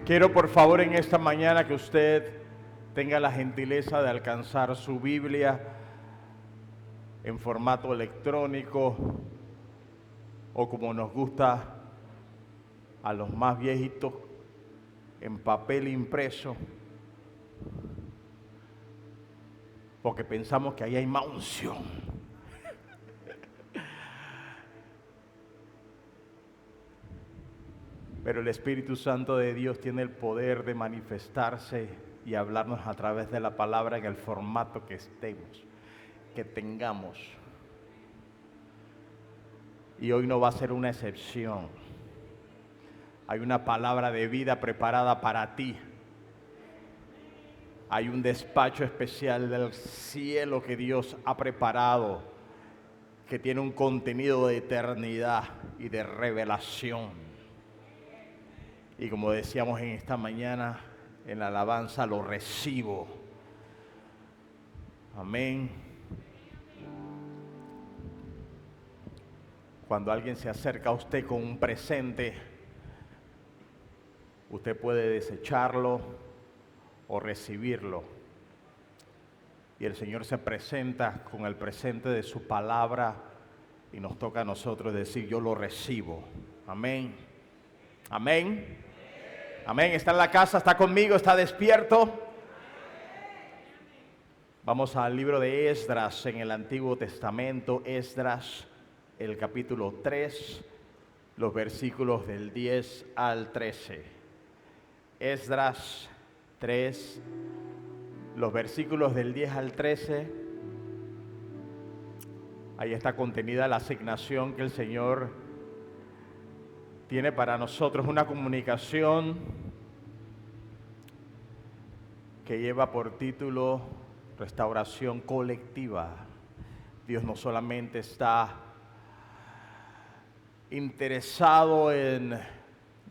Quiero por favor en esta mañana que usted tenga la gentileza de alcanzar su Biblia en formato electrónico o como nos gusta a los más viejitos, en papel impreso, porque pensamos que ahí hay más unción. Pero el Espíritu Santo de Dios tiene el poder de manifestarse y hablarnos a través de la palabra en el formato que estemos, que tengamos. Y hoy no va a ser una excepción. Hay una palabra de vida preparada para ti. Hay un despacho especial del cielo que Dios ha preparado, que tiene un contenido de eternidad y de revelación. Y como decíamos en esta mañana, en la alabanza, lo recibo. Amén. Cuando alguien se acerca a usted con un presente, usted puede desecharlo o recibirlo. Y el Señor se presenta con el presente de su palabra y nos toca a nosotros decir, yo lo recibo. Amén. Amén. Amén. Está en la casa, está conmigo, está despierto. Vamos al libro de Esdras en el Antiguo Testamento. Esdras, el capítulo 3, los versículos del 10 al 13. Esdras 3, los versículos del 10 al 13. Ahí está contenida la asignación que el Señor tiene para nosotros, una comunicación que lleva por título Restauración Colectiva. Dios no solamente está interesado en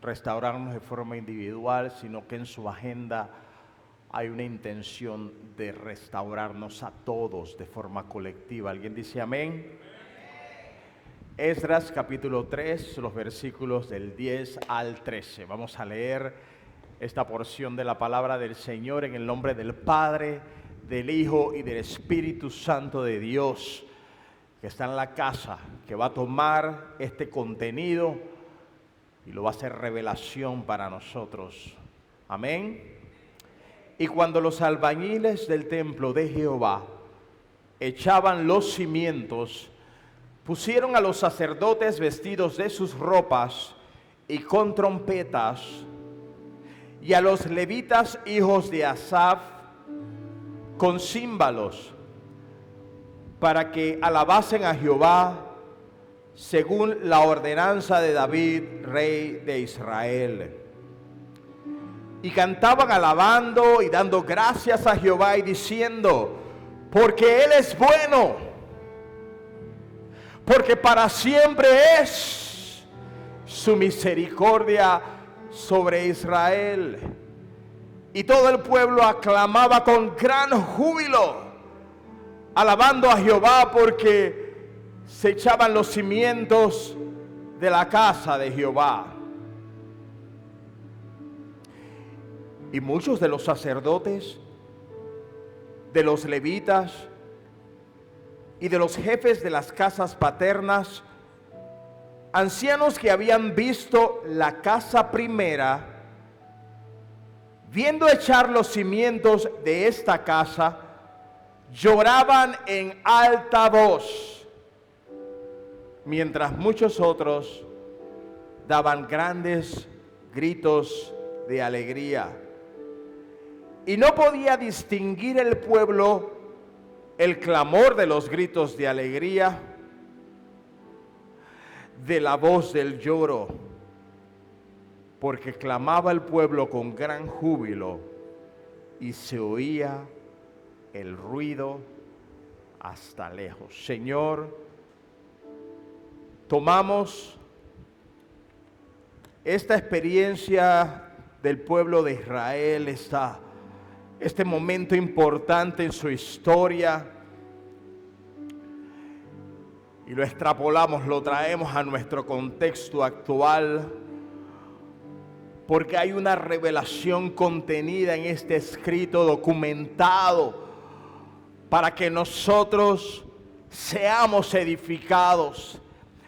restaurarnos de forma individual, sino que en su agenda hay una intención de restaurarnos a todos de forma colectiva. ¿Alguien dice amén? Esdras capítulo 3, los versículos del 10 al 13. Vamos a leer esta porción de la palabra del Señor en el nombre del Padre, del Hijo y del Espíritu Santo de Dios, que está en la casa, que va a tomar este contenido y lo va a hacer revelación para nosotros. Amén. Y cuando los albañiles del templo de Jehová echaban los cimientos, pusieron a los sacerdotes vestidos de sus ropas y con trompetas, y a los levitas hijos de Asaf con címbalos, para que alabasen a Jehová según la ordenanza de David, rey de Israel. Y cantaban alabando y dando gracias a Jehová y diciendo, porque Él es bueno, porque para siempre es su misericordia sobre Israel. Y todo el pueblo aclamaba con gran júbilo, alabando a Jehová, porque se echaban los cimientos de la casa de Jehová. Y muchos de los sacerdotes, de los levitas y de los jefes de las casas paternas, ancianos que habían visto la casa primera, viendo echar los cimientos de esta casa, lloraban en alta voz, mientras muchos otros daban grandes gritos de alegría. Y no podía distinguir el pueblo el clamor de los gritos de alegría de la voz del lloro, porque clamaba el pueblo con gran júbilo y se oía el ruido hasta lejos. Señor, tomamos esta experiencia del pueblo de Israel, este momento importante en su historia, y lo extrapolamos, lo traemos a nuestro contexto actual, porque hay una revelación contenida en este escrito documentado para que nosotros seamos edificados,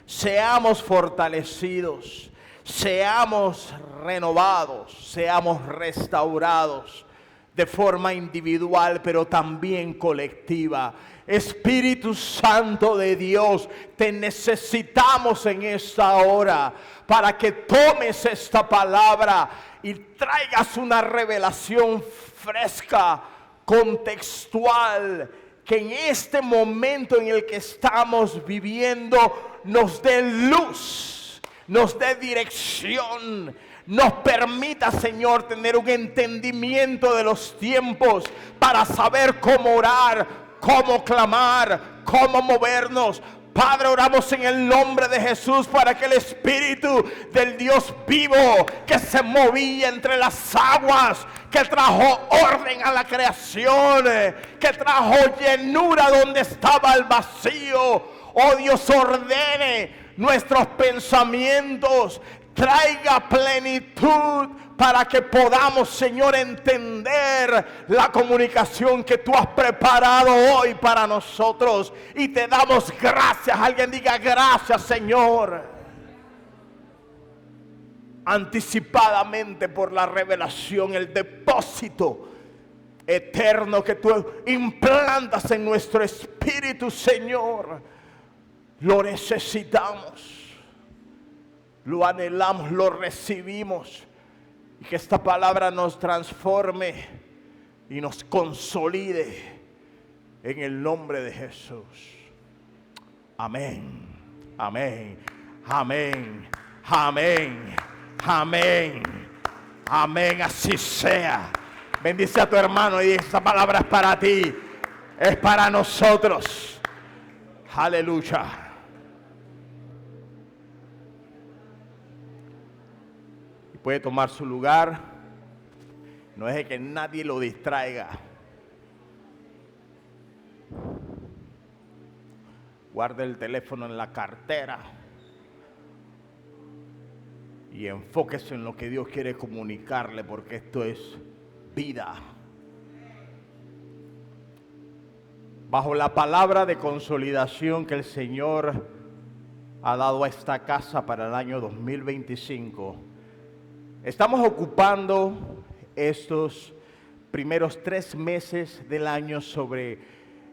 seamos fortalecidos, seamos renovados, seamos restaurados de forma individual, pero también colectiva. Espíritu Santo de Dios, te necesitamos en esta hora para que tomes esta palabra y traigas una revelación fresca, contextual, que en este momento en el que estamos viviendo nos dé luz, nos dé dirección, nos permita, Señor, tener un entendimiento de los tiempos para saber cómo orar, cómo clamar, cómo movernos. Padre, oramos en el nombre de Jesús para que el Espíritu del Dios vivo que se movía entre las aguas, que trajo orden a la creación, que trajo llenura donde estaba el vacío, oh Dios, ordene nuestros pensamientos, traiga plenitud para que podamos, Señor, entender la comunicación que tú has preparado hoy para nosotros. Y te damos gracias. Alguien diga gracias, Señor, anticipadamente por la revelación, el depósito eterno que tú implantas en nuestro espíritu, Señor. Lo necesitamos, lo anhelamos, lo recibimos. Y que esta palabra nos transforme y nos consolide en el nombre de Jesús. Amén, amén, amén, amén, amén, amén. Así sea. Bendice a tu hermano y esta palabra es para ti, es para nosotros. Aleluya. Puede tomar su lugar, no deje que nadie lo distraiga. Guarde el teléfono en la cartera y enfóquese en lo que Dios quiere comunicarle, porque esto es vida. Bajo la palabra de consolidación que el Señor ha dado a esta casa para el año 2025, estamos ocupando estos primeros 3 meses del año sobre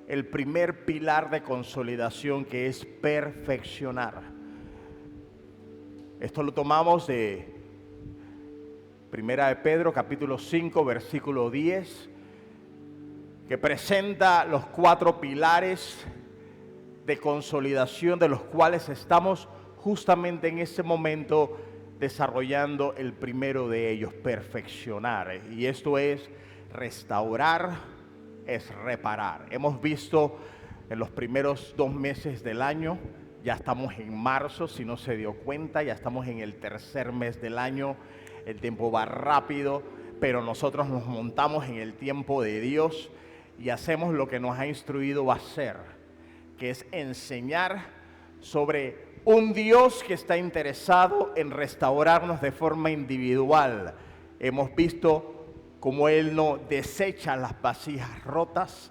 el primer pilar de consolidación, que es perfeccionar. Esto lo tomamos de Primera de Pedro, capítulo 5, versículo 10, que presenta los 4 pilares de consolidación, de los cuales estamos justamente en este momento desarrollando el primero de ellos, perfeccionar. Y esto es restaurar, es reparar. Hemos visto en los primeros 2 meses del año, ya estamos en marzo, si no se dio cuenta, ya estamos en el tercer mes del año. El tiempo va rápido, pero nosotros nos montamos en el tiempo de Dios y hacemos lo que nos ha instruido a hacer, que es enseñar sobre un Dios que está interesado en restaurarnos de forma individual. Hemos visto cómo Él no desecha las vasijas rotas,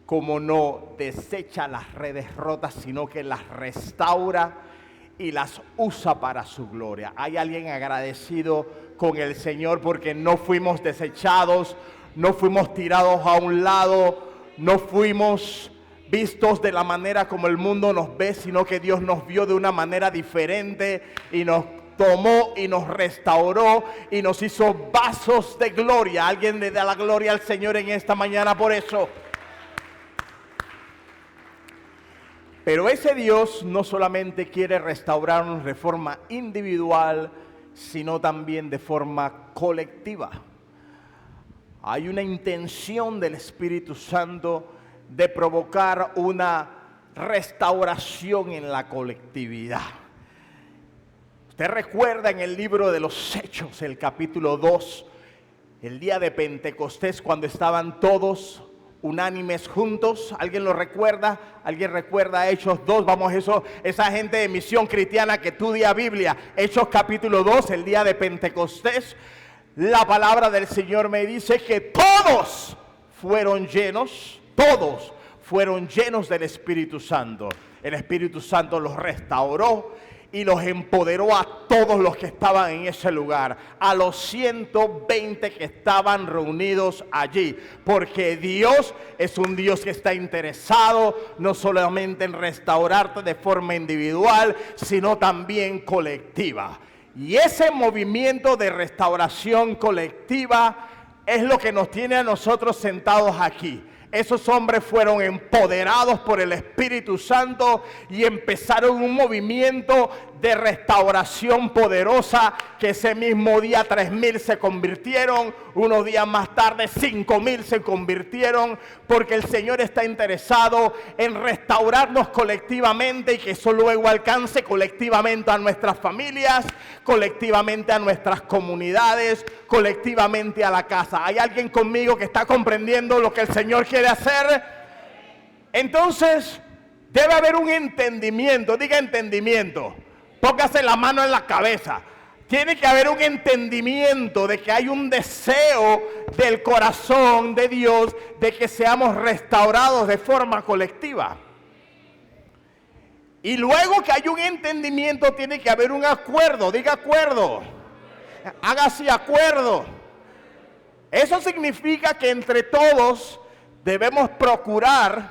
cómo no desecha las redes rotas, sino que las restaura y las usa para su gloria. ¿Hay alguien agradecido con el Señor porque no fuimos desechados, no fuimos tirados a un lado, no fuimos vistos de la manera como el mundo nos ve, sino que Dios nos vio de una manera diferente y nos tomó y nos restauró y nos hizo vasos de gloria? Alguien le da la gloria al Señor en esta mañana por eso. Pero ese Dios no solamente quiere restaurarnos de forma individual, sino también de forma colectiva. Hay una intención del Espíritu Santo de provocar una restauración en la colectividad. Usted recuerda en el libro de los Hechos, el capítulo 2, el día de Pentecostés, cuando estaban todos unánimes juntos. ¿Alguien lo recuerda? ¿Alguien recuerda Hechos 2? Vamos, esa gente de Misión Cristiana que estudia Biblia. Hechos capítulo 2, el día de Pentecostés. la palabra del Señor me dice que todos fueron llenos del Espíritu Santo. El Espíritu Santo los restauró y los empoderó a todos los que estaban en ese lugar, a los 120 que estaban reunidos allí, porque Dios es un Dios que está interesado no solamente en restaurarte de forma individual, sino también colectiva. Y ese movimiento de restauración colectiva es lo que nos tiene a nosotros sentados aquí. Esos hombres fueron empoderados por el Espíritu Santo y empezaron un movimiento de restauración poderosa, que ese mismo día 3,000 se convirtieron, unos días más tarde 5,000 se convirtieron, porque el Señor está interesado en restaurarnos colectivamente y que eso luego alcance colectivamente a nuestras familias, colectivamente a nuestras comunidades, colectivamente a la casa. ¿Hay alguien conmigo que está comprendiendo lo que el Señor quiere hacer? Entonces, debe haber un entendimiento, diga entendimiento. Póngase la mano en la cabeza. Tiene que haber un entendimiento de que hay un deseo del corazón de Dios de que seamos restaurados de forma colectiva. Y luego que hay un entendimiento, tiene que haber un acuerdo. Diga acuerdo. Hágase acuerdo. Eso significa que entre todos debemos procurar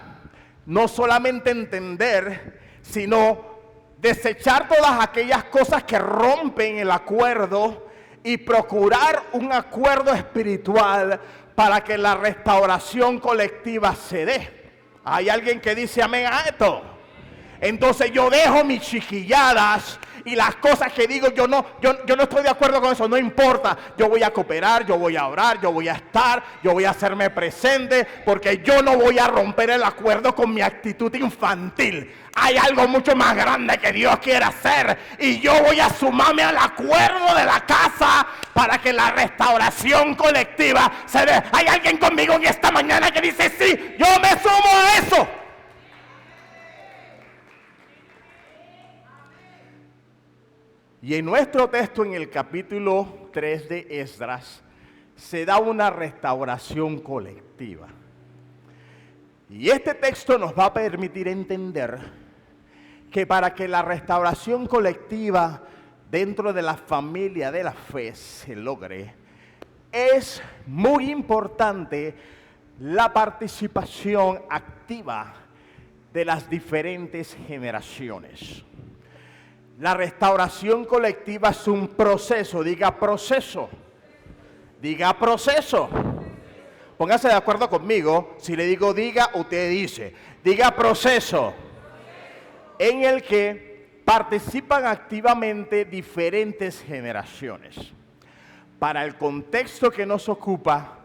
no solamente entender, sino desechar todas aquellas cosas que rompen el acuerdo y procurar un acuerdo espiritual para que la restauración colectiva se dé. ¿Hay alguien que dice amén a esto? Entonces yo dejo mis chiquilladas y las cosas que digo, yo no estoy de acuerdo con eso, no importa. Yo voy a cooperar, yo voy a orar, yo voy a estar, yo voy a hacerme presente, porque yo no voy a romper el acuerdo con mi actitud infantil. Hay algo mucho más grande que Dios quiere hacer y yo voy a sumarme al acuerdo de la casa para que la restauración colectiva se dé. ¿Hay alguien conmigo en esta mañana que dice sí, yo me sumo a eso? Y en nuestro texto, en el capítulo 3 de Esdras, se da una restauración colectiva. Y este texto nos va a permitir entender que para que la restauración colectiva dentro de la familia de la fe se logre, es muy importante la participación activa de las diferentes generaciones. La restauración colectiva es un proceso, diga proceso, diga proceso. Póngase de acuerdo conmigo, si le digo diga, usted dice, diga proceso, en el que participan activamente diferentes generaciones. Para el contexto que nos ocupa,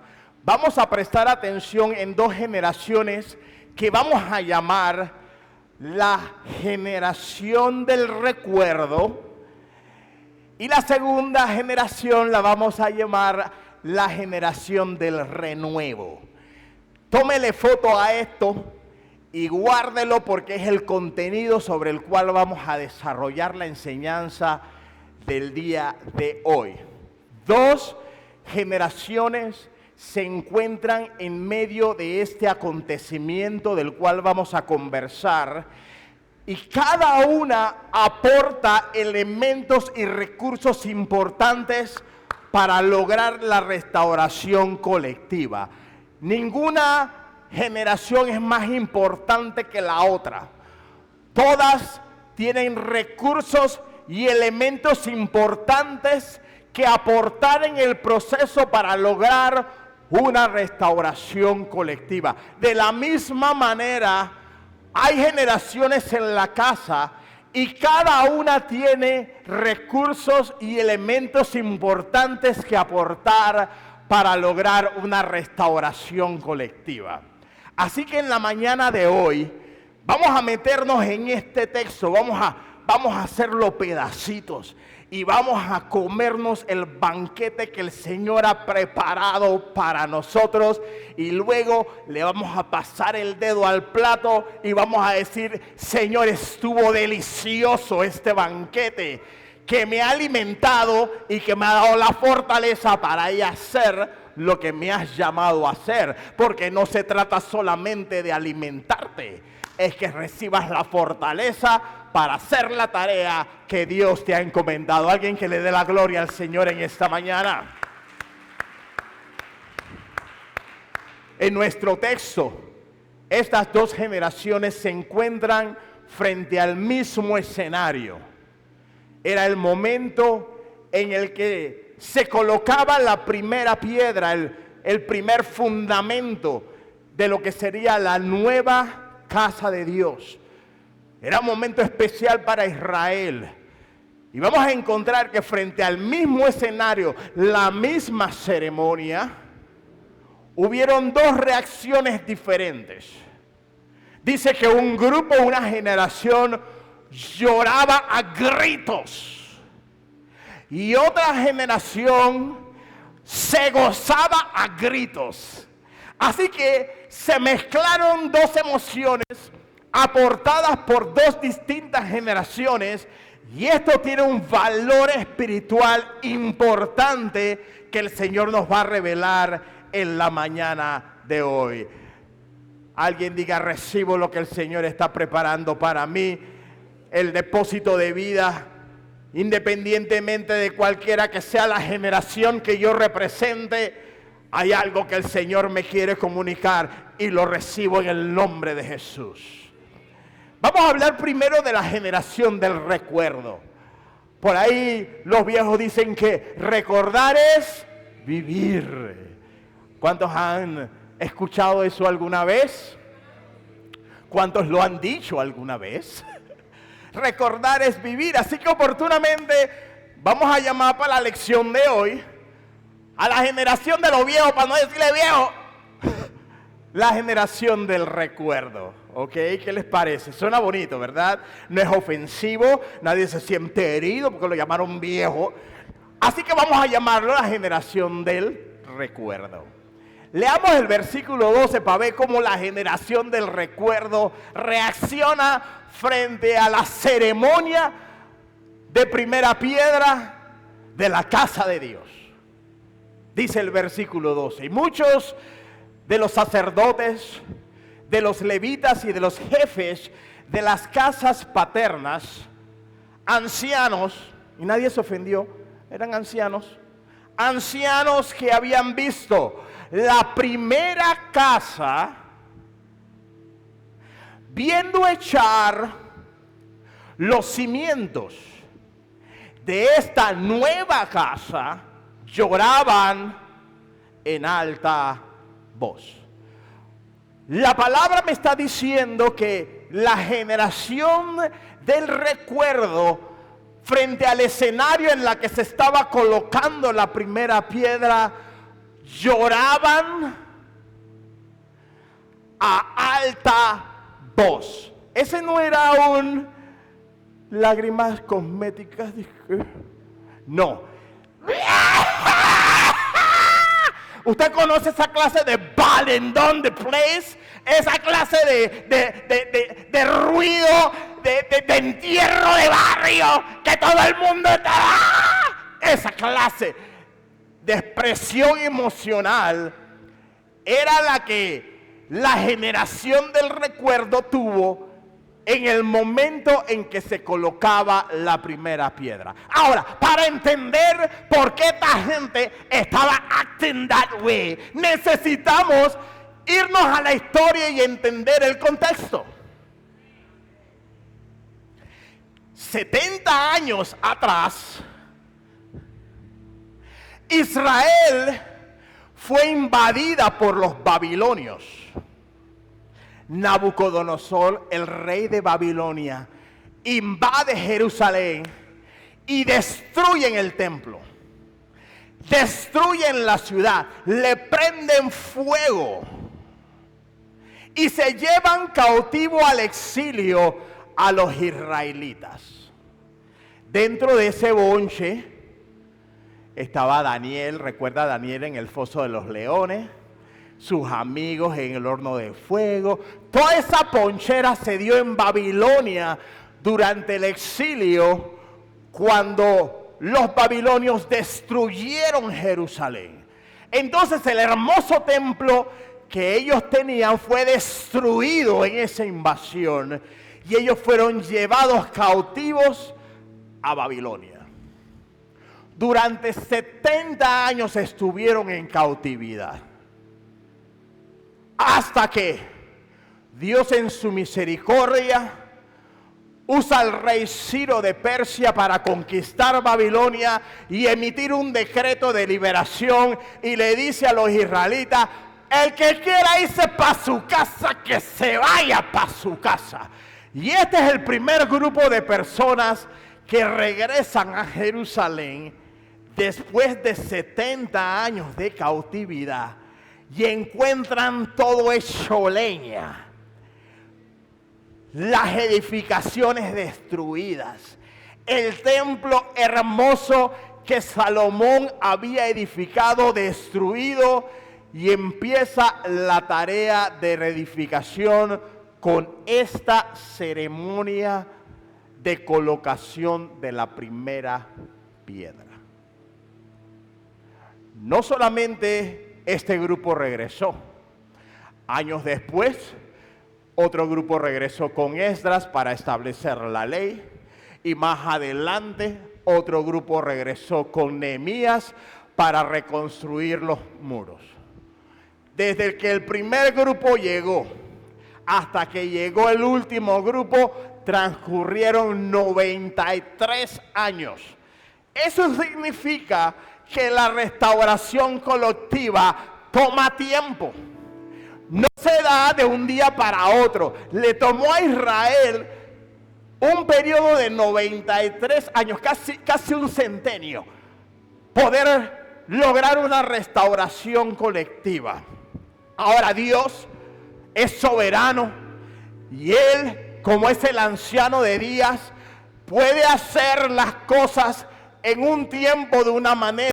vamos a prestar atención en dos generaciones que vamos a llamar la generación del recuerdo, y la segunda generación la vamos a llamar la generación del renuevo. Tómele foto a esto y guárdelo, porque es el contenido sobre el cual vamos a desarrollar la enseñanza del día de hoy. Dos generaciones se encuentran en medio de este acontecimiento del cual vamos a conversar, y cada una aporta elementos y recursos importantes para lograr la restauración colectiva. Ninguna generación es más importante que la otra. Todas tienen recursos y elementos importantes que aportar en el proceso para lograr una restauración colectiva. De la misma manera, hay generaciones en la casa y cada una tiene recursos y elementos importantes que aportar para lograr una restauración colectiva. Así que en la mañana de hoy vamos a meternos en este texto, vamos a hacerlo pedacitos y vamos a comernos el banquete que el Señor ha preparado para nosotros, y luego le vamos a pasar el dedo al plato y vamos a decir: Señor, estuvo delicioso este banquete. que me ha alimentado y que me ha dado la fortaleza para ir a hacer lo que me has llamado a hacer. Porque no se trata solamente de alimentarte, es que recibas la fortaleza para hacer la tarea que Dios te ha encomendado. Alguien que le dé la gloria al Señor en esta mañana. En nuestro texto, estas dos generaciones se encuentran frente al mismo escenario. Era el momento en el que se colocaba la primera piedra, el primer fundamento de lo que sería la nueva casa de Dios. Era un momento especial para Israel. Y vamos a encontrar que frente al mismo escenario, la misma ceremonia, hubieron dos reacciones diferentes. Dice que un grupo, una generación, lloraba a gritos. Y otra generación se gozaba a gritos. Así que se mezclaron dos emociones aportadas por dos distintas generaciones. Y esto tiene un valor espiritual importante que el Señor nos va a revelar en la mañana de hoy. Alguien diga: recibo lo que el Señor está preparando para mí. El depósito de vida, independientemente de cualquiera que sea la generación que yo represente, hay algo que el Señor me quiere comunicar y lo recibo en el nombre de Jesús. Vamos a hablar primero de la generación del recuerdo. Por ahí los viejos dicen que recordar es vivir. ¿Cuántos han escuchado eso alguna vez? ¿Cuántos lo han dicho alguna vez? Recordar es vivir. Así que oportunamente vamos a llamar para la lección de hoy a la generación de los viejos, para no decirle viejo, la generación del recuerdo. ¿Ok? ¿Qué les parece? Suena bonito, ¿verdad? No es ofensivo, nadie se siente herido porque lo llamaron viejo. Así que vamos a llamarlo la generación del recuerdo. Leamos el versículo 12 para ver cómo la generación del recuerdo reacciona frente a la ceremonia de primera piedra de la casa de Dios. Dice el versículo 12: y muchos de los sacerdotes, de los levitas y de los jefes de las casas paternas, ancianos, y nadie se ofendió, eran ancianos que habían visto la primera casa, viendo echar los cimientos de esta nueva casa, lloraban en alta voz. La palabra me está diciendo que la generación del recuerdo, frente al escenario en la que se estaba colocando la primera piedra, lloraban a alta voz. Ese no era un lágrimas cosméticas, no. ¿Usted conoce esa clase de Balendón the Place? Esa clase de ruido, de entierro de barrio, que todo el mundo está... Esa clase de expresión emocional era la que la generación del recuerdo tuvo en el momento en que se colocaba la primera piedra. Ahora, para entender por qué esta gente estaba acting that way, necesitamos irnos a la historia y entender el contexto. 70 años atrás, Israel fue invadida por los babilonios. Nabucodonosor, el rey de Babilonia, invade Jerusalén y destruyen el templo, destruyen la ciudad, le prenden fuego y se llevan cautivo al exilio a los israelitas. Dentro de ese bonche estaba Daniel, recuerda a Daniel en el foso de los leones, sus amigos en el horno de fuego. Toda esa ponchera se dio en Babilonia durante el exilio, cuando los babilonios destruyeron Jerusalén. Entonces el hermoso templo que ellos tenían fue destruido en esa invasión y ellos fueron llevados cautivos a Babilonia. Durante 70 años estuvieron en cautividad, hasta que Dios en su misericordia usa al rey Ciro de Persia para conquistar Babilonia y emitir un decreto de liberación, y le dice a los israelitas: el que quiera irse para su casa, que se vaya para su casa. Y este es el primer grupo de personas que regresan a Jerusalén después de 70 años de cautividad y encuentran todo hecho leña, las edificaciones destruidas, el templo hermoso que Salomón había edificado destruido, y empieza la tarea de reedificación con esta ceremonia de colocación de la primera piedra. No solamente este grupo regresó, años después otro grupo regresó con Esdras para establecer la ley, y más adelante otro grupo regresó con Nehemías para reconstruir los muros. Desde que el primer grupo llegó hasta que llegó el último grupo, transcurrieron 93 años. Eso significa que la restauración colectiva toma tiempo. No se da de un día para otro. Le tomó a Israel un periodo de 93 años, casi un centenio, poder lograr una restauración colectiva. Ahora Dios es soberano y Él, como es el anciano de días, puede hacer las cosas en un tiempo de una manera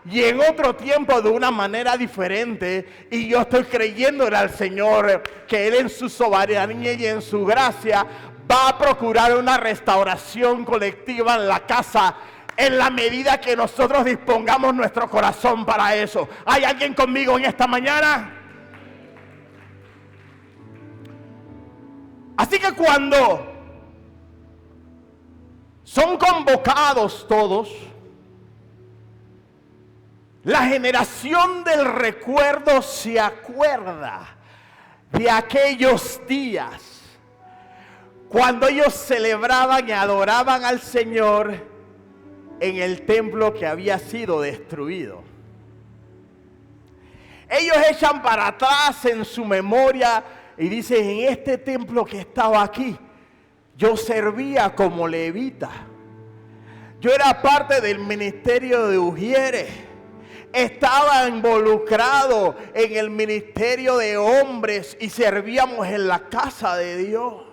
y en otro tiempo de una manera diferente. Y yo estoy creyéndole al Señor que Él en su soberanía y en su gracia va a procurar una restauración colectiva en la casa, en la medida que nosotros dispongamos nuestro corazón para eso. ¿Hay alguien conmigo en esta mañana? Así que cuando son convocados todos, la generación del recuerdo se acuerda de aquellos días cuando ellos celebraban y adoraban al Señor en el templo que había sido destruido. Ellos echan para atrás en su memoria y dicen: en este templo que estaba aquí, yo servía como levita. Yo era parte del ministerio de Ujieres. Estaba involucrado en el ministerio de hombres y servíamos en la casa de Dios.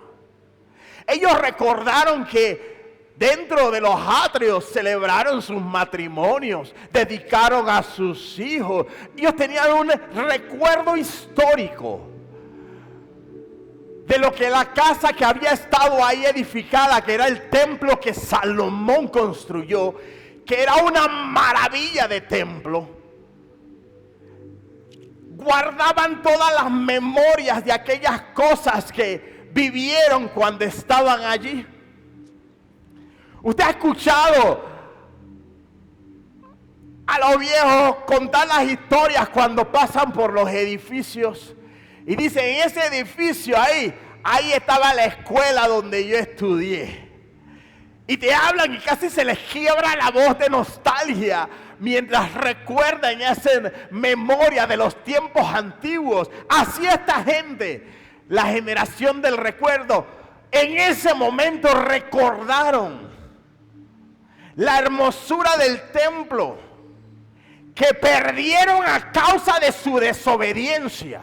Ellos recordaron que dentro de los atrios celebraron sus matrimonios, dedicaron a sus hijos. Ellos tenían un recuerdo histórico de lo que la casa que había estado ahí edificada, que era el templo que Salomón construyó, que era una maravilla de templo. Guardaban todas las memorias de aquellas cosas que vivieron cuando estaban allí. Usted ha escuchado a los viejos contar las historias cuando pasan por los edificios. Y dicen: en ese edificio ahí estaba la escuela donde yo estudié. Y te hablan y casi se les quiebra la voz de nostalgia mientras recuerdan y hacen memoria de los tiempos antiguos. Así esta gente, la generación del recuerdo, en ese momento recordaron la hermosura del templo que perdieron a causa de su desobediencia.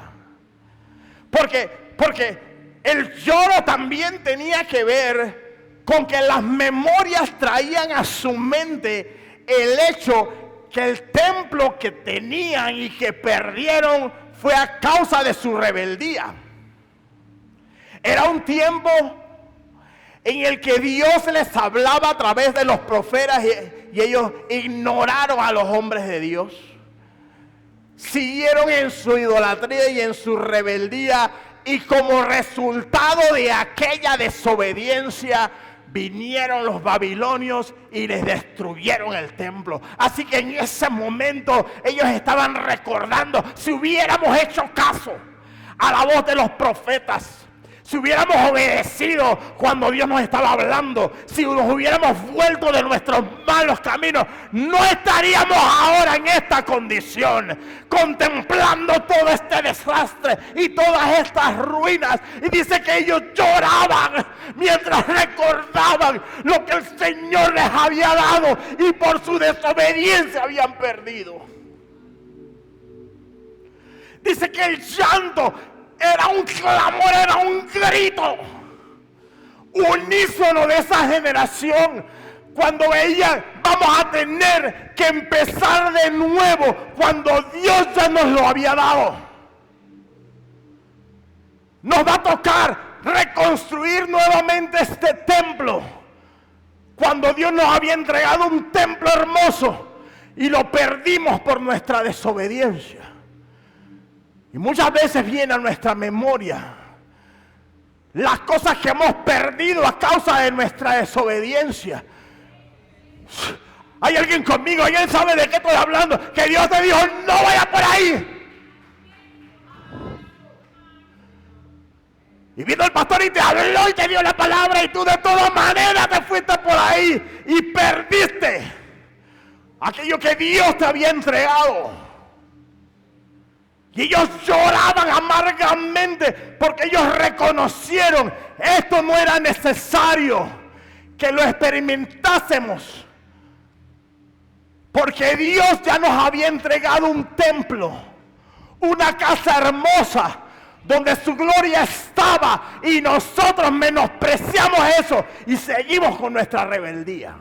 Porque el lloro también tenía que ver con que las memorias traían a su mente el hecho que el templo que tenían y que perdieron fue a causa de su rebeldía. Era un tiempo en el que Dios les hablaba a través de los profetas y ellos ignoraron a los hombres de Dios. Siguieron en su idolatría y en su rebeldía, y como resultado de aquella desobediencia vinieron los babilonios y les destruyeron el templo. Así que en ese momento ellos estaban recordando: si hubiéramos hecho caso a la voz de los profetas, si hubiéramos obedecido cuando Dios nos estaba hablando, si nos hubiéramos vuelto de nuestros malos caminos, no estaríamos ahora en esta condición, contemplando todo este desastre y todas estas ruinas. Y dice que ellos lloraban mientras recordaban lo que el Señor les había dado y por su desobediencia habían perdido. Dice que el llanto era un clamor, era un grito unísono de esa generación, cuando veían: vamos a tener que empezar de nuevo cuando Dios ya nos lo había dado. Nos va a tocar reconstruir nuevamente este templo, cuando Dios nos había entregado un templo hermoso y lo perdimos por nuestra desobediencia. Y muchas veces viene a nuestra memoria las cosas que hemos perdido a causa de nuestra desobediencia. ¿Hay alguien conmigo? ¿Alguien sabe de qué estoy hablando? Que Dios te dijo: no vaya por ahí. Y vino el pastor y te habló y te dio la palabra, y tú de todas maneras te fuiste por ahí y perdiste aquello que Dios te había entregado. Y ellos lloraban amargamente porque ellos reconocieron: esto no era necesario que lo experimentásemos, porque Dios ya nos había entregado un templo, una casa hermosa donde su gloria estaba, y nosotros menospreciamos eso y seguimos con nuestra rebeldía.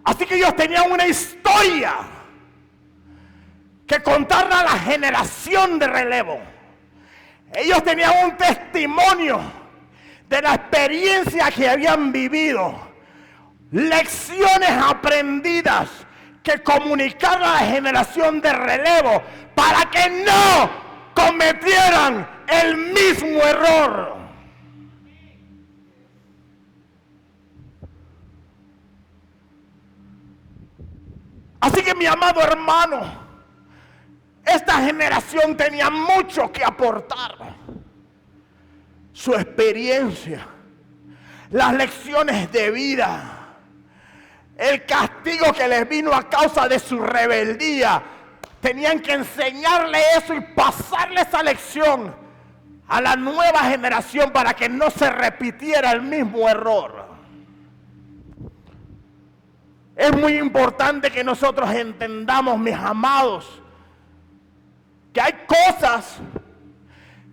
Así que ellos tenían una historia que contarle a la generación de relevo. Ellos tenían un testimonio de la experiencia que habían vivido, lecciones aprendidas que comunicar a la generación de relevo para que no cometieran el mismo error. Así que, mi amado hermano, esta generación tenía mucho que aportar. Su experiencia, las lecciones de vida, el castigo que les vino a causa de su rebeldía. Tenían que enseñarle eso y pasarle esa lección a la nueva generación para que no se repitiera el mismo error. Es muy importante que nosotros entendamos, mis amados, que hay cosas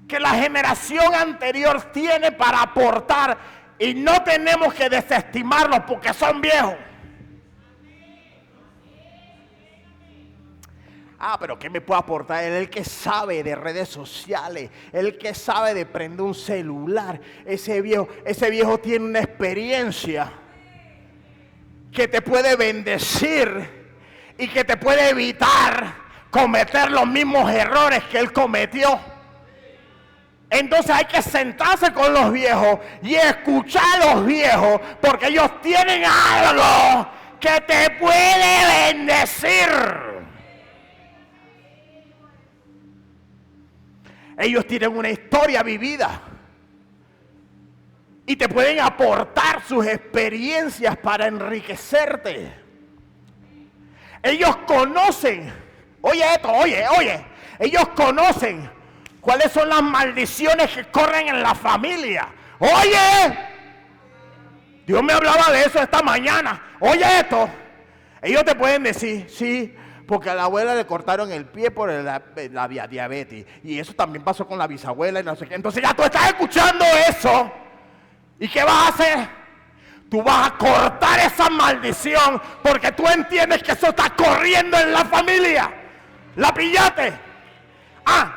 que la generación anterior tiene para aportar y no tenemos que desestimarlos porque son viejos. Pero ¿qué me puede aportar? El que sabe de redes sociales, el que sabe de prender un celular. Ese viejo tiene una experiencia que te puede bendecir y que te puede evitar cometer los mismos errores que él cometió. Entonces hay que sentarse con los viejos y escuchar a los viejos, porque ellos tienen algo que te puede bendecir. Ellos tienen una historia vivida y te pueden aportar sus experiencias para enriquecerte. Ellos conocen, oye esto, oye, ellos conocen cuáles son las maldiciones que corren en la familia. Oye, Dios me hablaba de eso esta mañana. Oye esto, ellos te pueden decir: sí, porque a la abuela le cortaron el pie por la diabetes, y eso también pasó con la bisabuela y no sé qué. Entonces ya tú estás escuchando eso, ¿y qué vas a hacer? Tú vas a cortar esa maldición, porque tú entiendes que eso está corriendo en la familia. ¿La pillaste?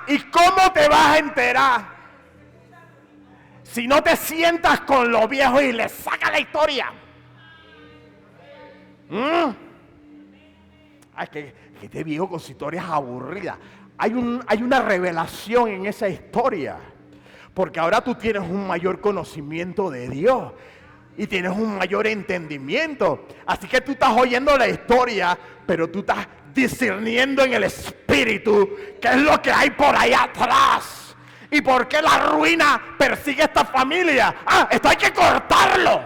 ¿Y cómo te vas a enterar? Si no te sientas con los viejos y les sacas la historia. Ay, que este viejo con historias aburridas. Hay una revelación en esa historia. Porque ahora tú tienes un mayor conocimiento de Dios. Y tienes un mayor entendimiento. Así que tú estás oyendo la historia, pero tú estás discerniendo en el espíritu qué es lo que hay por allá atrás. ¿Y por qué la ruina persigue a esta familia? Esto hay que cortarlo.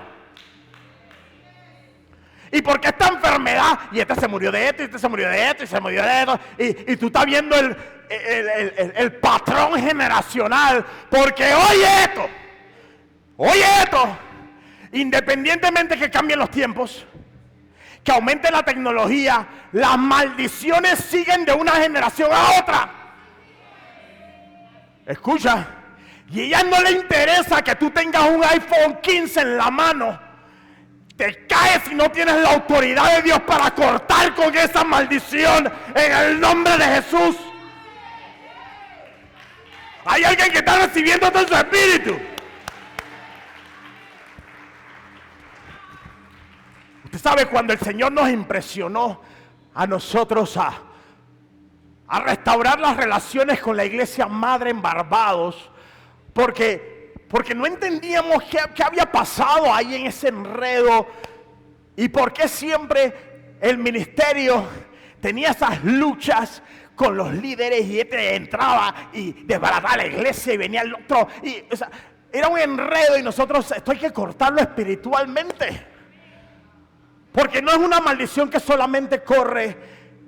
¿Y por qué esta enfermedad? Y este se murió de esto, y este se murió de esto, y se murió de esto. Y tú estás viendo el patrón generacional. Porque oye esto. Independientemente que cambien los tiempos, que aumente la tecnología, las maldiciones siguen de una generación a otra. Escucha, y a ella no le interesa que tú tengas un iPhone 15 en la mano. Te caes si no tienes la autoridad de Dios para cortar con esa maldición en el nombre de Jesús. Hay alguien que está recibiendo todo su espíritu. Usted sabe, cuando el Señor nos impresionó a nosotros a restaurar las relaciones con la iglesia madre en Barbados, porque no entendíamos qué había pasado ahí en ese enredo y por qué siempre el ministerio tenía esas luchas con los líderes y este entraba y desbarataba la iglesia y venía el otro. Era un enredo y nosotros, esto hay que cortarlo espiritualmente. Porque no es una maldición que solamente corre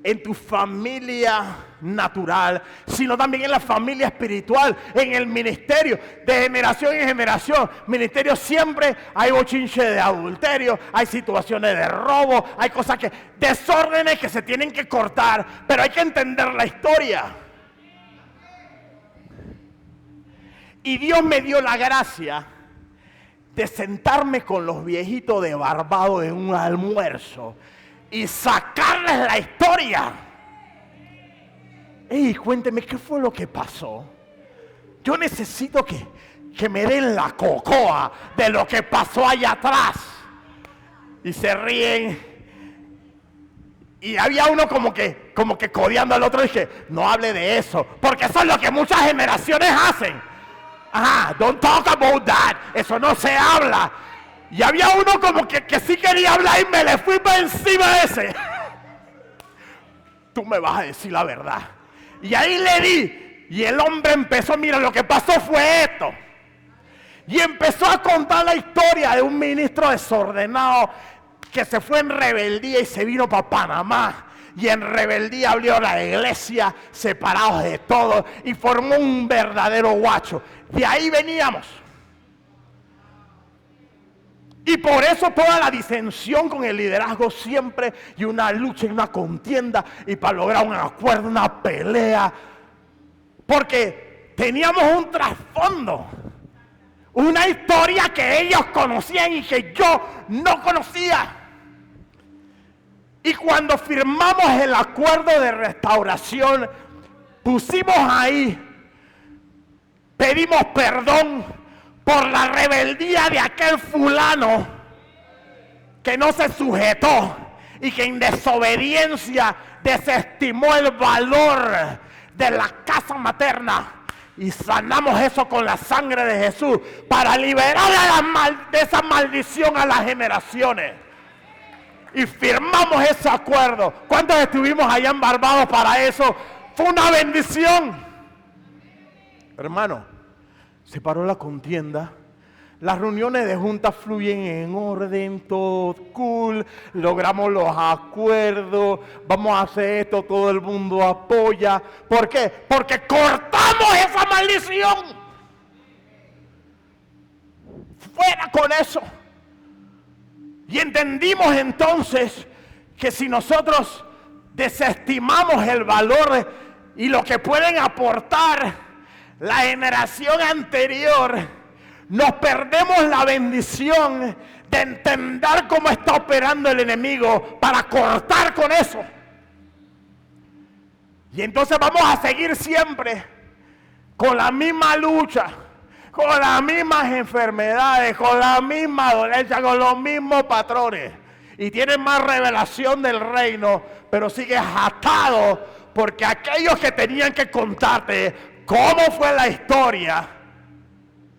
en tu familia natural, sino también en la familia espiritual, en el ministerio, de generación en generación. Ministerio siempre hay bochinche de adulterio, hay situaciones de robo, hay cosas desórdenes que se tienen que cortar, pero hay que entender la historia. Y Dios me dio la gracia de sentarme con los viejitos de Barbados en un almuerzo y sacarles la historia. Cuénteme, ¿qué fue lo que pasó? Yo necesito que me den la cocoa de lo que pasó allá atrás. Y se ríen. Y había uno como que codeando al otro. Y dije, no hable de eso, porque eso es lo que muchas generaciones hacen. Don't talk about that. Eso no se habla. Y había uno como que sí quería hablar y me le fui por encima de ese. Tú me vas a decir la verdad. Y ahí le di. Y el hombre empezó, mira, lo que pasó fue esto. Y empezó a contar la historia de un ministro desordenado que se fue en rebeldía y se vino para Panamá. Y en rebeldía abrió la iglesia, separados de todo, y formó un verdadero guacho. De ahí veníamos. Y por eso toda la disensión con el liderazgo siempre, y una lucha y una contienda, y para lograr un acuerdo, una pelea. Porque teníamos un trasfondo, una historia que ellos conocían y que yo no conocía. Y cuando firmamos el acuerdo de restauración, pusimos ahí, pedimos perdón por la rebeldía de aquel fulano que no se sujetó y que en desobediencia desestimó el valor de la casa materna. Y sanamos eso con la sangre de Jesús para liberar de esa maldición a las generaciones. Y firmamos ese acuerdo. ¿Cuántos estuvimos allá en Barbados para eso? Fue una bendición. Hermano, se paró la contienda. Las reuniones de junta fluyen en orden, todo cool. Logramos los acuerdos. Vamos a hacer esto, todo el mundo apoya. ¿Por qué? Porque cortamos esa maldición. Fuera con eso. Y entendimos entonces que si nosotros desestimamos el valor y lo que pueden aportar la generación anterior, nos perdemos la bendición de entender cómo está operando el enemigo para cortar con eso. Y entonces vamos a seguir siempre con la misma lucha, con las mismas enfermedades, con la misma dolencia, con los mismos patrones. Y tienen más revelación del reino, pero sigues atado porque aquellos que tenían que contarte cómo fue la historia,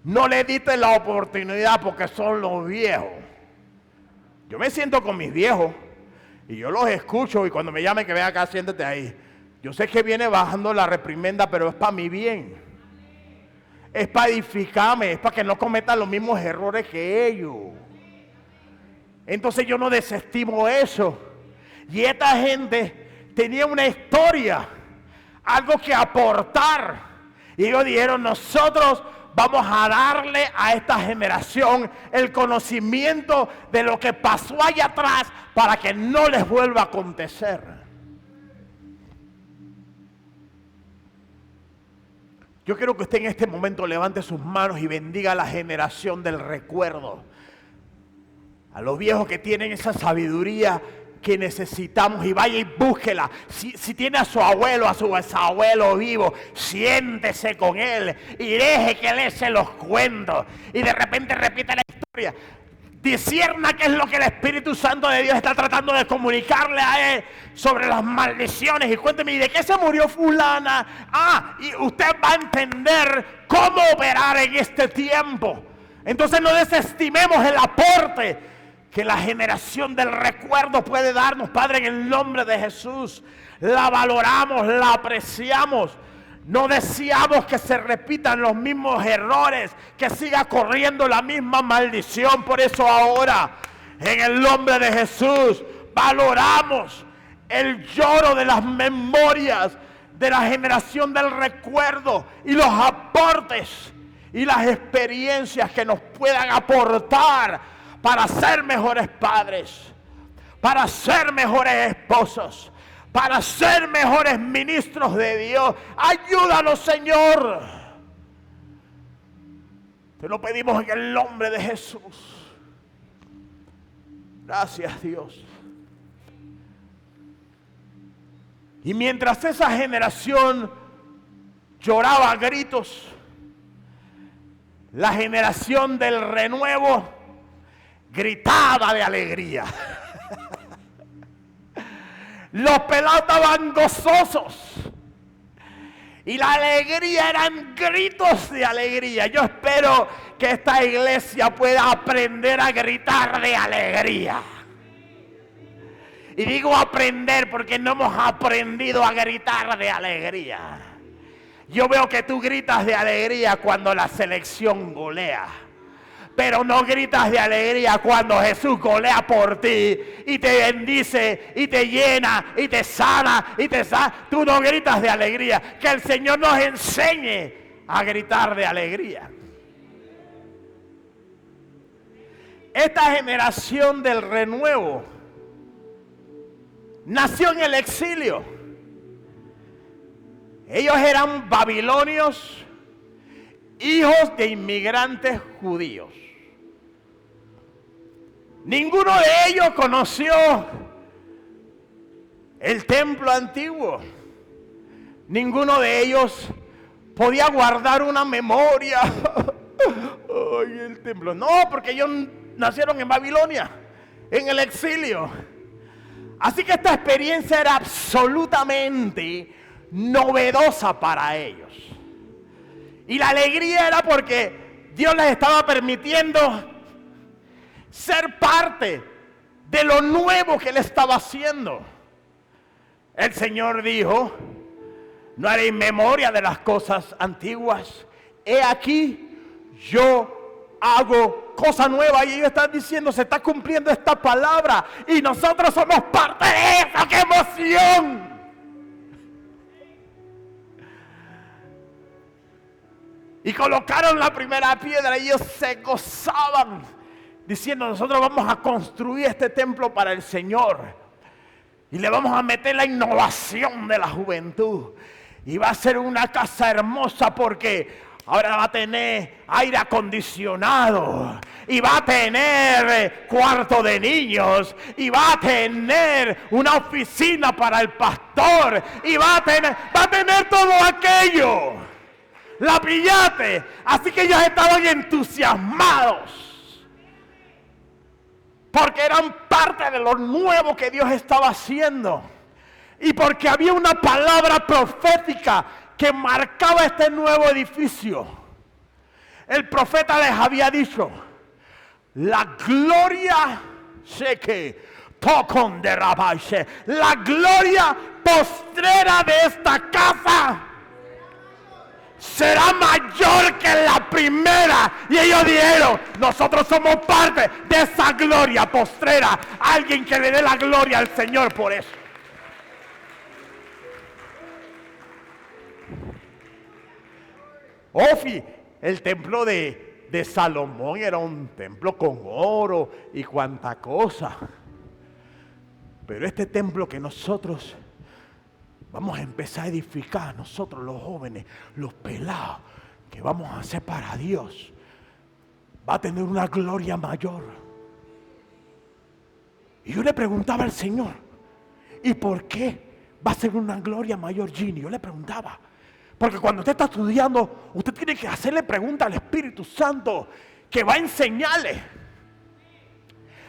no le diste la oportunidad porque son los viejos. Yo me siento con mis viejos y yo los escucho, y cuando me llamen que ven acá, siéntate ahí. Yo sé que viene bajando la reprimenda, pero es para mi bien. Es para edificarme, es para que no cometan los mismos errores que ellos. Entonces yo no desestimo eso. Y esta gente tenía una historia, algo que aportar. Y ellos dijeron, nosotros vamos a darle a esta generación el conocimiento de lo que pasó allá atrás para que no les vuelva a acontecer. Yo quiero que usted en este momento levante sus manos y bendiga a la generación del recuerdo. A los viejos que tienen esa sabiduría que necesitamos, y vaya y búsquela. Si tiene a su abuelo, a su bisabuelo vivo, siéntese con él y deje que él se los cuentos. Y de repente repite la historia. Discierna qué es lo que el Espíritu Santo de Dios está tratando de comunicarle a él sobre las maldiciones. Y cuénteme, ¿y de qué se murió fulana? Y usted va a entender cómo operar en este tiempo. Entonces no desestimemos el aporte que la generación del recuerdo puede darnos, Padre, en el nombre de Jesús. La valoramos, la apreciamos. No deseamos que se repitan los mismos errores, que siga corriendo la misma maldición. Por eso ahora, en el nombre de Jesús, valoramos el lloro de las memorias de la generación del recuerdo y los aportes y las experiencias que nos puedan aportar para ser mejores padres, para ser mejores esposos, para ser mejores ministros de Dios. Ayúdanos, Señor. Te lo pedimos en el nombre de Jesús. Gracias, Dios. Y mientras esa generación lloraba a gritos, la generación del renuevo gritaba de alegría. Los pelados estaban gozosos y la alegría eran gritos de alegría. Yo espero que esta iglesia pueda aprender a gritar de alegría. Y digo aprender porque no hemos aprendido a gritar de alegría. Yo veo que tú gritas de alegría cuando la selección golea, pero no gritas de alegría cuando Jesús golea por ti y te bendice y te llena y te sana y te sana. Tú no gritas de alegría. Que el Señor nos enseñe a gritar de alegría. Esta generación del renuevo nació en el exilio. Ellos eran babilonios, hijos de inmigrantes judíos. Ninguno de ellos conoció el templo antiguo. Ninguno de ellos podía guardar una memoria. Ay, el templo. No, porque ellos nacieron en Babilonia, en el exilio. Así que esta experiencia era absolutamente novedosa para ellos. Y la alegría era porque Dios les estaba permitiendo ser parte de lo nuevo que Él estaba haciendo. El Señor dijo: no haré memoria de las cosas antiguas. He aquí, yo hago cosa nueva. Y ellos están diciendo, se está cumpliendo esta palabra. Y nosotros somos parte de eso. ¡Qué emoción! Y colocaron la primera piedra y ellos se gozaban, diciendo: nosotros vamos a construir este templo para el Señor. Y le vamos a meter la innovación de la juventud. Y va a ser una casa hermosa porque ahora va a tener aire acondicionado. Y va a tener cuarto de niños. Y va a tener una oficina para el pastor. Y va a tener todo aquello. la pillaste. Así que ellos estaban entusiasmados, porque eran parte de lo nuevo que Dios estaba haciendo. Y porque había una palabra profética que marcaba este nuevo edificio. El profeta les había dicho: la gloria, la gloria postrera de esta casa será mayor que la primera. Y ellos dijeron: nosotros somos parte de esa gloria postrera. Alguien que le dé la gloria al Señor por eso. Ofi, el templo de Salomón era un templo con oro y cuanta cosa. Pero este templo que nosotros vamos a empezar a edificar, nosotros los jóvenes, los pelados, que vamos a hacer para Dios, va a tener una gloria mayor. Y yo le preguntaba al Señor: ¿y por qué va a ser una gloria mayor, Gini? Yo le preguntaba. Porque cuando usted está estudiando, usted tiene que hacerle preguntas al Espíritu Santo, que va a enseñarle.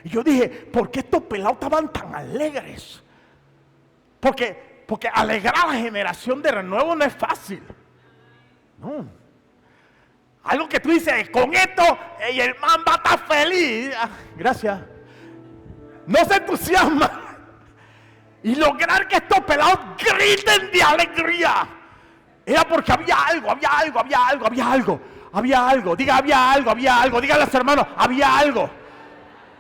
Y yo dije: ¿por qué estos pelados estaban tan alegres? Porque alegrar a la generación de renuevo no es fácil. No. Algo que tú dices: con esto el hermano va a estar feliz. Gracias. No se entusiasma. Y lograr que estos pelados griten de alegría era porque había algo. Diga, había algo. Díganle a los hermanos: había algo.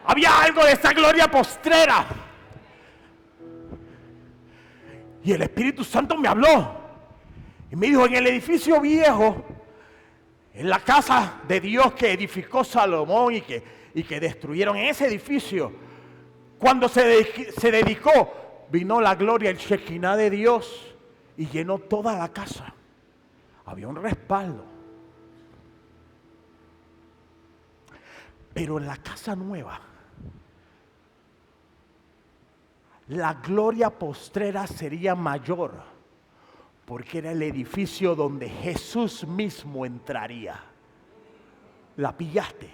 Había algo de esa gloria postrera. Y el Espíritu Santo me habló y me dijo: en el edificio viejo, en la casa de Dios que edificó Salomón y que destruyeron, en ese edificio, cuando se dedicó, vino la gloria, el Shekinah de Dios, y llenó toda la casa. Había un respaldo. Pero en la casa nueva, la gloria postrera sería mayor, porque era el edificio donde Jesús mismo entraría. ¿La pillaste?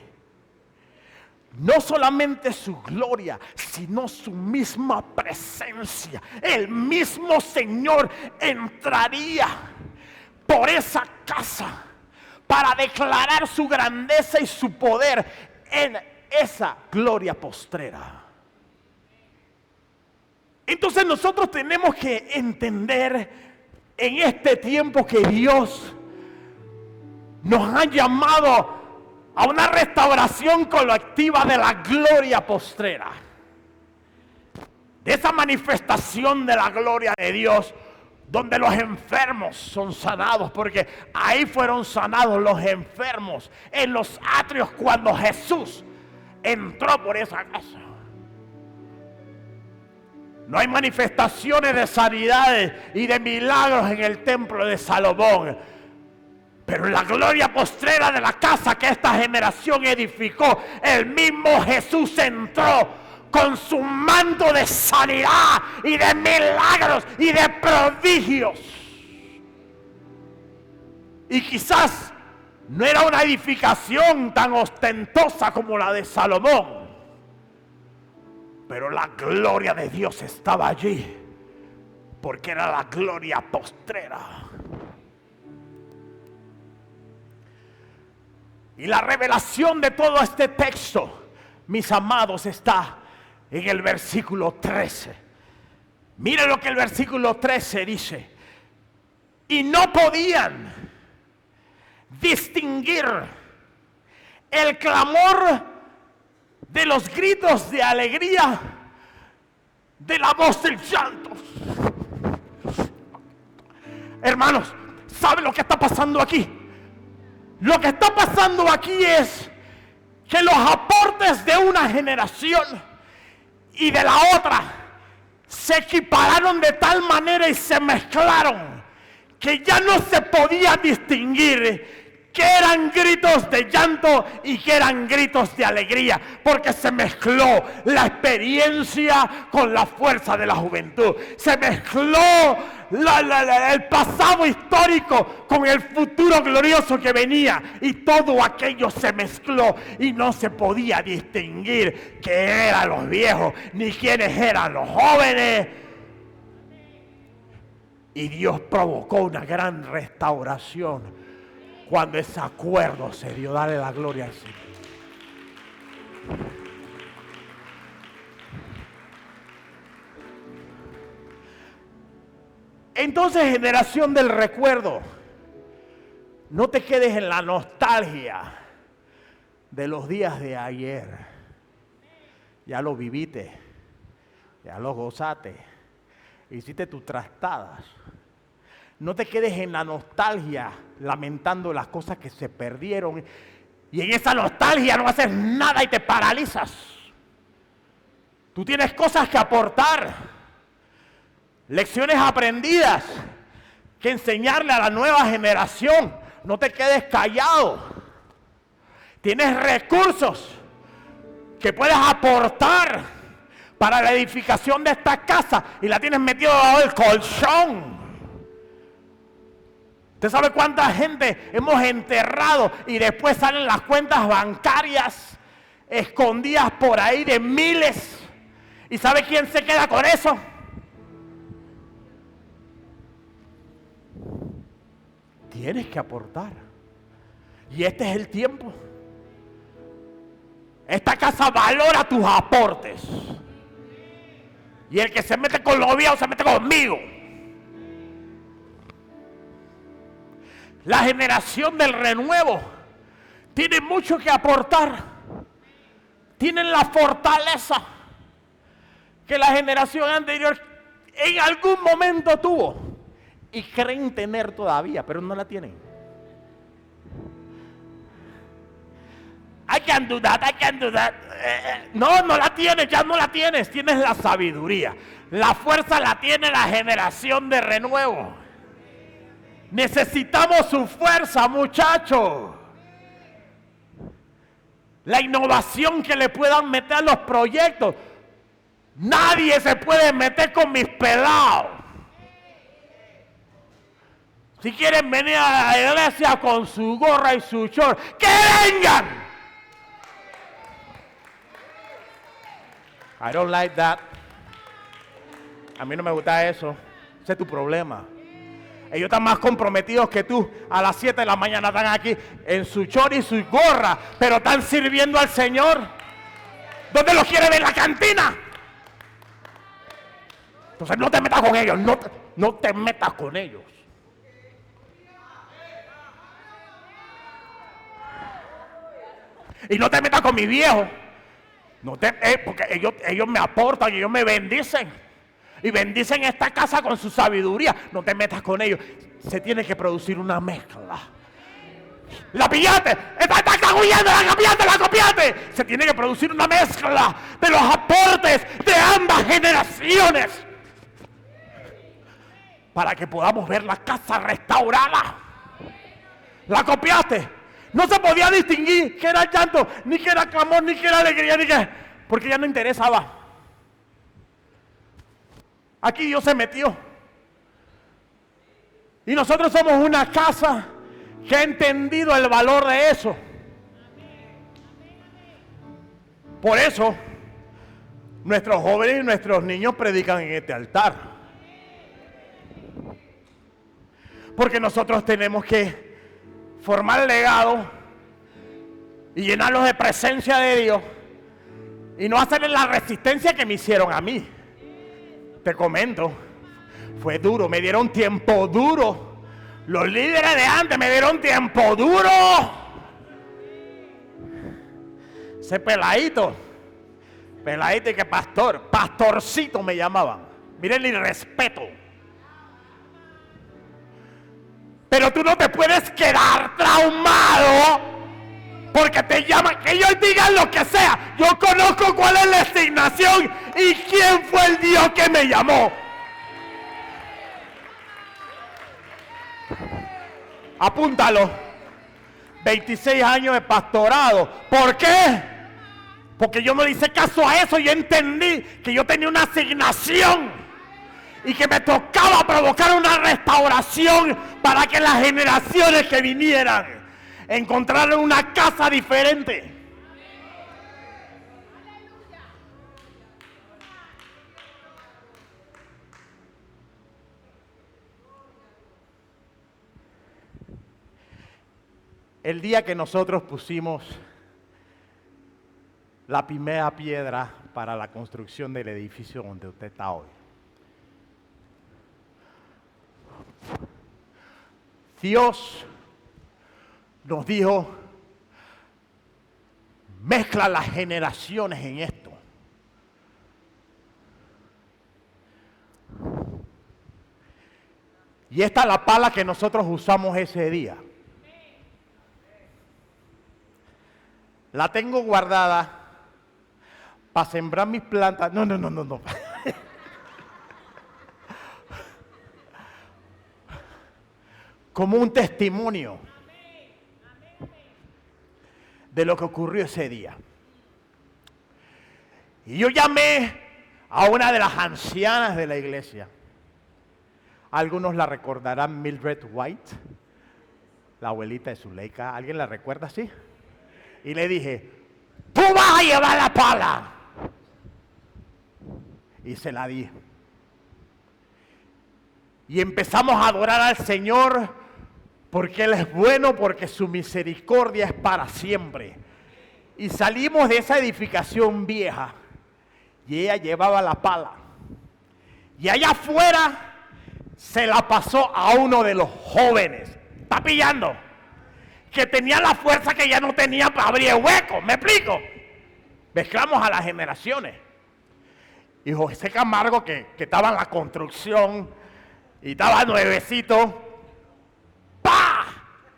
No solamente su gloria, sino su misma presencia. El mismo Señor entraría por esa casa para declarar su grandeza y su poder en esa gloria postrera. Entonces nosotros tenemos que entender en este tiempo que Dios nos ha llamado a una restauración colectiva de la gloria postrera. De esa manifestación de la gloria de Dios, donde los enfermos son sanados, porque ahí fueron sanados los enfermos en los atrios cuando Jesús entró por esa casa. No hay manifestaciones de sanidades y de milagros en el templo de Salomón, pero en la gloria postrera de la casa que esta generación edificó, el mismo Jesús entró con su manto de sanidad y de milagros y de prodigios. Y quizás no era una edificación tan ostentosa como la de Salomón, pero la gloria de Dios estaba allí, porque era la gloria postrera. Y la revelación de todo este texto, mis amados, está en el versículo 13. Miren lo que el versículo 13 dice: y no podían distinguir el clamor de los gritos de alegría de la voz del llanto. Hermanos, ¿saben lo que está pasando aquí? Lo que está pasando aquí es que los aportes de una generación y de la otra se equipararon de tal manera y se mezclaron que ya no se podía distinguir que eran gritos de llanto y que eran gritos de alegría, porque se mezcló la experiencia con la fuerza de la juventud, se mezcló el pasado histórico con el futuro glorioso que venía, y todo aquello se mezcló y no se podía distinguir qué eran los viejos ni quiénes eran los jóvenes. Y Dios provocó una gran restauración cuando ese acuerdo se dio. Dale la gloria al Señor. Entonces, generación del recuerdo, no te quedes en la nostalgia de los días de ayer. Ya lo viviste, ya lo gozaste, hiciste tus trastadas. No te quedes en la nostalgia lamentando las cosas que se perdieron, y en esa nostalgia no haces nada y te paralizas. Tú tienes cosas que aportar, lecciones aprendidas que enseñarle a la nueva generación. No te quedes callado. Tienes recursos que puedes aportar para la edificación de esta casa y la tienes metido debajo del colchón. ¿Usted sabe cuánta gente hemos enterrado y después salen las cuentas bancarias escondidas por ahí de miles? ¿Y sabe quién se queda con eso? Tienes que aportar. Y este es el tiempo. Esta casa valora tus aportes. Y el que se mete con los viejos se mete conmigo. La generación del renuevo tiene mucho que aportar. Tienen la fortaleza que la generación anterior en algún momento tuvo. Y creen tener todavía, pero no la tienen. I can do that. No la tienes, ya no la tienes. Tienes la sabiduría. La fuerza la tiene la generación de renuevo. Necesitamos su fuerza, muchachos. La innovación que le puedan meter a los proyectos. Nadie se puede meter con mis pelados. Si quieren venir a la iglesia con su gorra y su short, ¡que vengan! I don't like that. A mí no me gusta eso. Ese es tu problema. Ellos están más comprometidos que tú. A las 7 de la mañana están aquí en su short y su gorra, pero están sirviendo al Señor. ¿Dónde los quiere ver? ¿En la cantina? Entonces no te metas con ellos. No te metas con ellos. Y no te metas con mi viejo. Porque ellos me aportan, ellos me bendicen. Y bendicen esta casa con su sabiduría. No te metas con ellos. Se tiene que producir una mezcla. ¡La pillaste! ¡Está huyendo! ¡La copiaste! Se tiene que producir una mezcla de los aportes de ambas generaciones. Para que podamos ver la casa restaurada. ¿La copiaste? No se podía distinguir qué era llanto, ni qué era clamor, ni qué era alegría, porque ya no interesaba. Aquí Dios se metió. Y nosotros somos una casa que ha entendido el valor de eso. Por eso, nuestros jóvenes y nuestros niños predican en este altar. Porque nosotros tenemos que formar legado y llenarlos de presencia de Dios y no hacerles la resistencia que me hicieron a mí. Te comento, fue duro, me dieron tiempo duro. Los líderes de antes me dieron tiempo duro. Ese peladito y que pastorcito me llamaban. Miren el irrespeto. Pero tú no te puedes quedar traumado porque te llaman, que ellos digan lo que sea. Yo conozco cuál es la asignación y quién fue el Dios que me llamó. Apúntalo. 26 años de pastorado. ¿Por qué? Porque yo no le hice caso a eso. Yo entendí que yo tenía una asignación y que me tocaba provocar una restauración para que las generaciones que vinieran encontraran una casa diferente. El día que nosotros pusimos la primera piedra para la construcción del edificio donde usted está hoy, Dios nos dijo, mezcla las generaciones en esto. Y esta es la pala que nosotros usamos ese día. La tengo guardada para sembrar mis plantas. No. Como un testimonio de lo que ocurrió ese día. Y yo llamé a una de las ancianas de la iglesia. Algunos la recordarán, Mildred White, la abuelita de Zuleika. ¿Alguien la recuerda así? Y le dije, tú vas a llevar la pala. Y se la di. Y empezamos a adorar al Señor porque Él es bueno, porque su misericordia es para siempre. Y salimos de esa edificación vieja y ella llevaba la pala. Y allá afuera se la pasó a uno de los jóvenes. ¿Está pillando? Que tenía la fuerza que ya no tenía para abrir el hueco. ¿Me explico? Mezclamos a las generaciones. Y José Camargo, que estaba en la construcción y estaba nuevecito, ¡pah!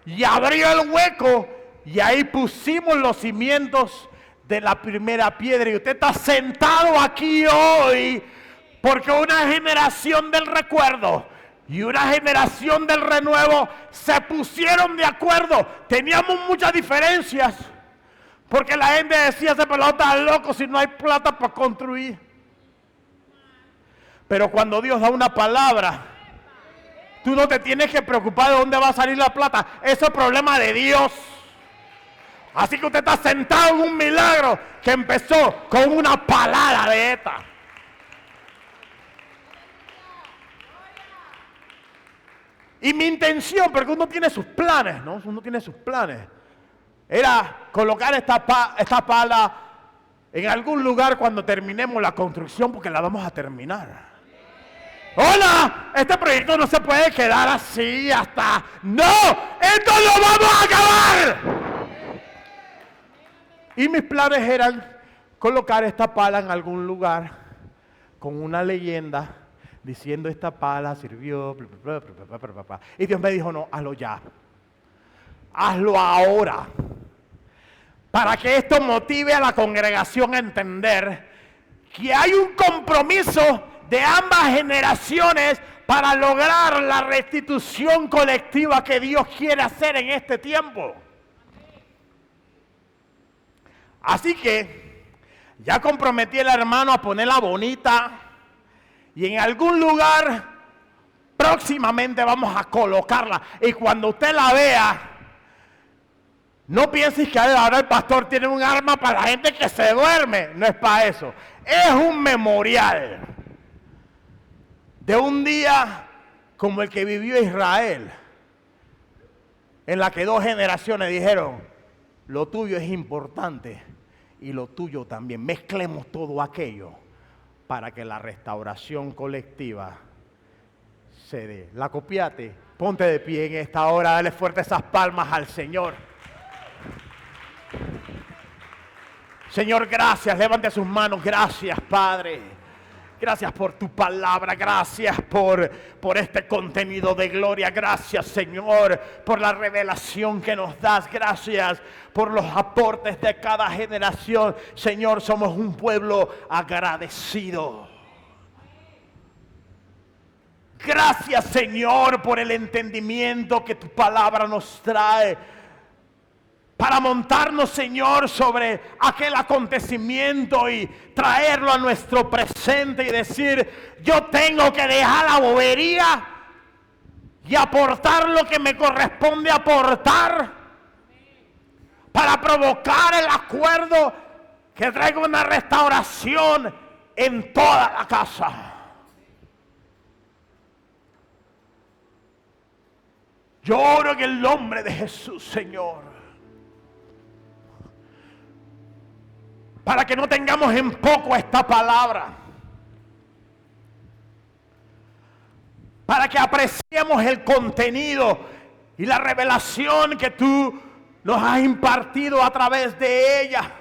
Y abrió el hueco y ahí pusimos los cimientos de la primera piedra. Y usted está sentado aquí hoy porque una generación del recuerdo y una generación del renuevo se pusieron de acuerdo. Teníamos muchas diferencias porque la gente decía, ese pelado está loco si no hay plata para construir. Pero cuando Dios da una palabra, tú no te tienes que preocupar de dónde va a salir la plata. Eso es problema de Dios. Así que usted está sentado en un milagro que empezó con una palabra de esta. Y mi intención, porque uno tiene sus planes, ¿no? Uno tiene sus planes. Era colocar esta pala en algún lugar cuando terminemos la construcción, porque la vamos a terminar. ¡Hola! Este proyecto no se puede quedar así hasta... ¡No! ¡Esto lo vamos a acabar! Y mis planes eran colocar esta pala en algún lugar con una leyenda diciendo esta pala sirvió... Y Dios me dijo, no, hazlo ya. Hazlo ahora. Para que esto motive a la congregación a entender que hay un compromiso de ambas generaciones para lograr la restitución colectiva que Dios quiere hacer en este tiempo. Así que ya comprometí al hermano a ponerla bonita y en algún lugar próximamente vamos a colocarla. Y cuando usted la vea, no pienses que ahora el pastor tiene un arma para la gente que se duerme. No es para eso. Es un memorial de un día como el que vivió Israel, en la que dos generaciones dijeron, lo tuyo es importante y lo tuyo también. Mezclemos todo aquello para que la restauración colectiva se dé. ¿La copiate? Ponte de pie en esta hora, dale fuerte esas palmas al Señor. Señor, gracias. Levante sus manos. Gracias, Padre. Gracias por tu palabra, gracias por este contenido de gloria, gracias Señor por la revelación que nos das, gracias por los aportes de cada generación. Señor, somos un pueblo agradecido. Gracias Señor por el entendimiento que tu palabra nos trae. para montarnos, Señor, sobre aquel acontecimiento y traerlo a nuestro presente y decir, yo tengo que dejar la bobería y aportar lo que me corresponde aportar para provocar el acuerdo que traiga una restauración en toda la casa. Yo oro en el nombre de Jesús, Señor, para que no tengamos en poco esta palabra, para que apreciemos el contenido y la revelación que tú nos has impartido a través de ella,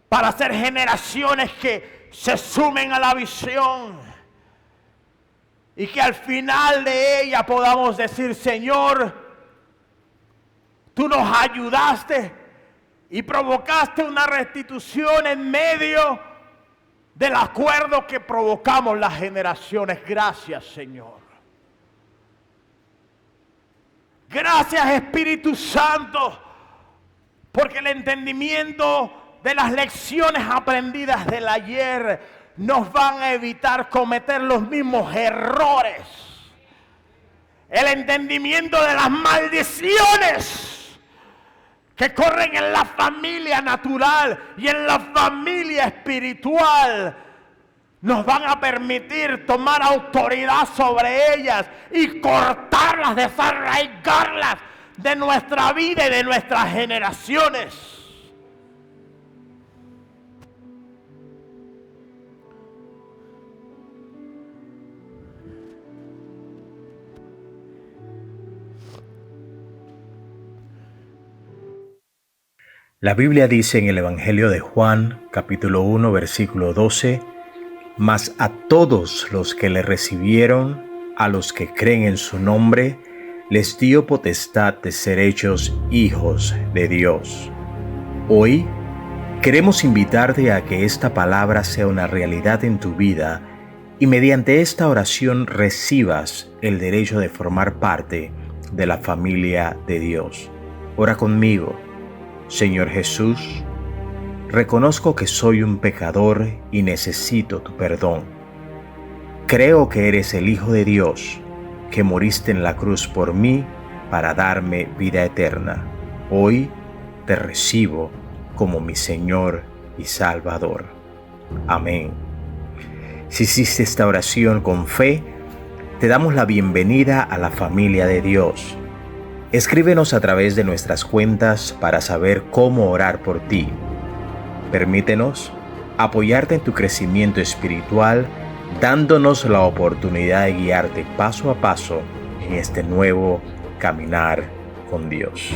para ser generaciones que se sumen a la visión y que al final de ella podamos decir, Señor, tú nos ayudaste y provocaste una restitución en medio del acuerdo que provocamos las generaciones. Gracias, Señor. Gracias, Espíritu Santo, porque el entendimiento de las lecciones aprendidas del ayer nos van a evitar cometer los mismos errores. El entendimiento de las maldiciones que corren en la familia natural y en la familia espiritual nos van a permitir tomar autoridad sobre ellas y cortarlas, desarraigarlas de nuestra vida y de nuestras generaciones. La Biblia dice en el Evangelio de Juan, capítulo 1, versículo 12, «Mas a todos los que le recibieron, a los que creen en su nombre, les dio potestad de ser hechos hijos de Dios». Hoy queremos invitarte a que esta palabra sea una realidad en tu vida y mediante esta oración recibas el derecho de formar parte de la familia de Dios. Ora conmigo. Señor Jesús, reconozco que soy un pecador y necesito tu perdón. Creo que eres el Hijo de Dios, que moriste en la cruz por mí para darme vida eterna. Hoy te recibo como mi Señor y Salvador. Amén. Si hiciste esta oración con fe, te damos la bienvenida a la familia de Dios. Escríbenos a través de nuestras cuentas para saber cómo orar por ti. Permítenos apoyarte en tu crecimiento espiritual, dándonos la oportunidad de guiarte paso a paso en este nuevo caminar con Dios.